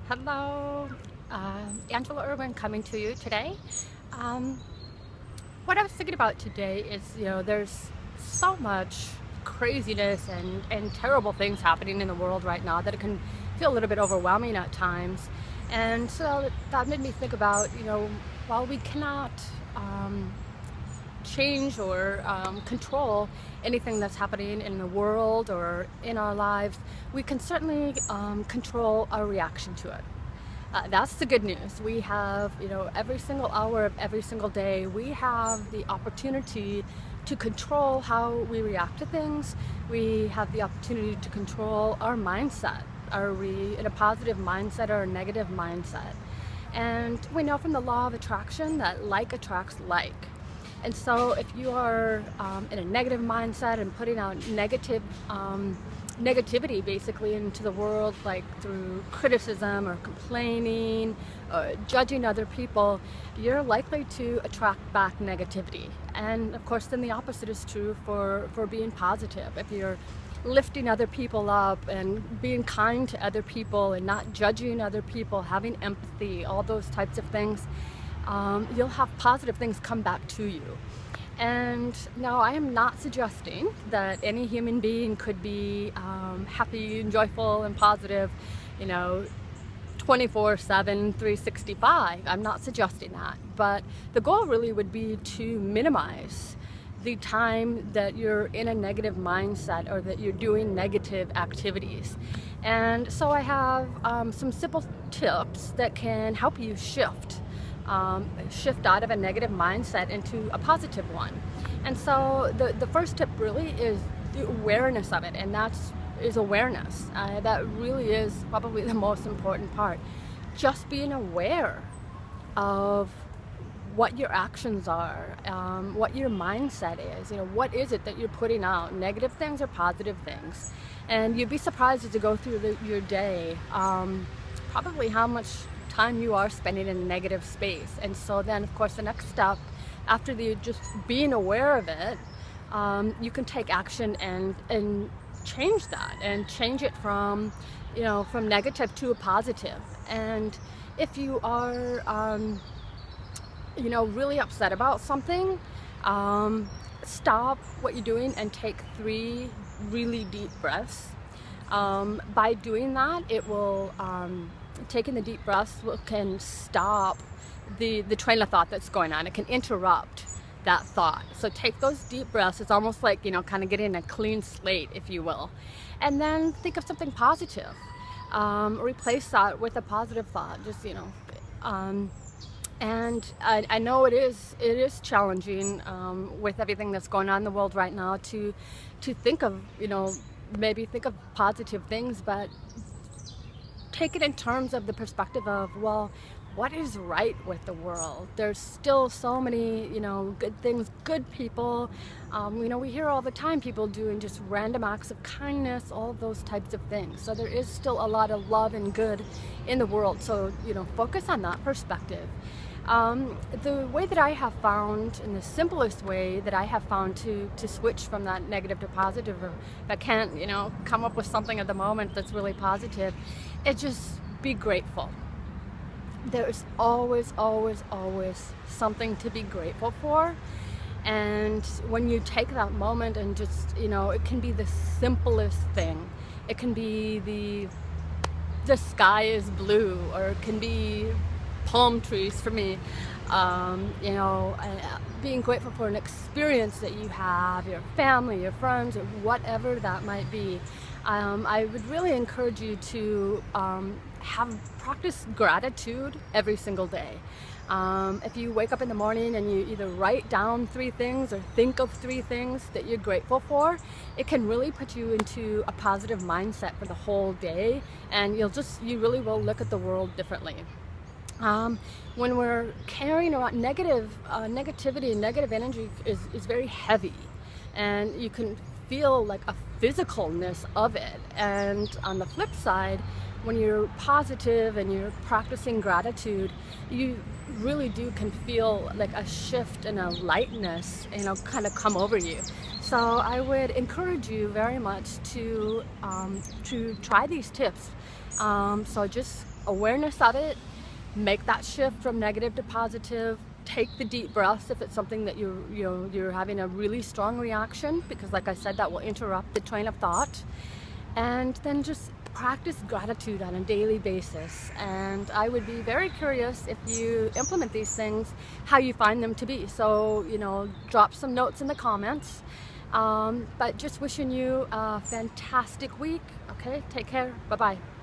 Hello, Angela Irwin coming to you today. Um, what I was thinking about today is, there's so much craziness and terrible things happening in the world right now that it can feel a little bit overwhelming at times. And so that made me think about, while we cannot change or control anything that's happening in the world or in our lives, we can certainly control our reaction to it. That's the good news. We have, every single hour of every single day, we have the opportunity to control how we react to things. We have the opportunity to control our mindset. Are we in a positive mindset or a negative mindset? And we know from the law of attraction that like attracts like. And so if you are in a negative mindset and putting out negativity basically into the world, like through criticism or complaining or judging other people, you're likely to attract back negativity. And of course then the opposite is true for being positive. If you're lifting other people up and being kind to other people and not judging other people, having empathy, all those types of things, you'll have positive things come back to you. And now I am not suggesting that any human being could be happy and joyful and positive, 24/7, 365. I'm not suggesting that. But the goal really would be to minimize the time that you're in a negative mindset or that you're doing negative activities. And so I have some simple tips that can help you shift out of a negative mindset into a positive one. And so the first tip really is the awareness of it, and is awareness. That really is probably the most important part. Just being aware of what your actions are, what your mindset is, what is it that you're putting out, negative things or positive things. And you'd be surprised as you go through your day, probably how much time you are spending in a negative space. And so then of course the next step after just being aware of it, you can take action and change that and change it from negative to a positive. And if you are really upset about something, stop what you're doing and take 3 really deep breaths. By doing that, it will taking the deep breaths can stop the train of thought that's going on. It can interrupt that thought. So take those deep breaths. It's almost like, kind of getting a clean slate, if you will. And then think of something positive. Replace that with a positive thought. Just, and I know it is challenging with everything that's going on in the world right now to think of, maybe think of positive things, but take it in terms of the perspective of, well, what is right with the world? There's still so many, good things, good people. We hear all the time people doing just random acts of kindness, all those types of things. So there is still a lot of love and good in the world. So, focus on that perspective. The way that I have found, and the simplest way that I have found to switch from that negative to positive, or if I can't, come up with something at the moment that's really positive, is just be grateful. There's always, always, always something to be grateful for. And when you take that moment and just, it can be the simplest thing. It can be the sky is blue, or it can be palm trees for me, being grateful for an experience that you have, your family, your friends, or whatever that might be. I would really encourage you to practice gratitude every single day. If you wake up in the morning and you either write down 3 things or think of 3 things that you're grateful for, it can really put you into a positive mindset for the whole day, and you really will look at the world differently. When we're carrying around negativity and negative energy is very heavy, and you can feel like a physicalness of it. And on the flip side, when you're positive and you're practicing gratitude, you really can feel like a shift and a lightness, kind of come over you. So I would encourage you very much to try these tips. So just awareness of it, make that shift from negative to positive. Take the deep breaths if it's something that you're having a really strong reaction, because like I said, that will interrupt the train of thought. And then just practice gratitude on a daily basis. And I would be very curious, if you implement these things, how you find them to be. So, drop some notes in the comments. But just wishing you a fantastic week. Okay, take care. Bye-bye.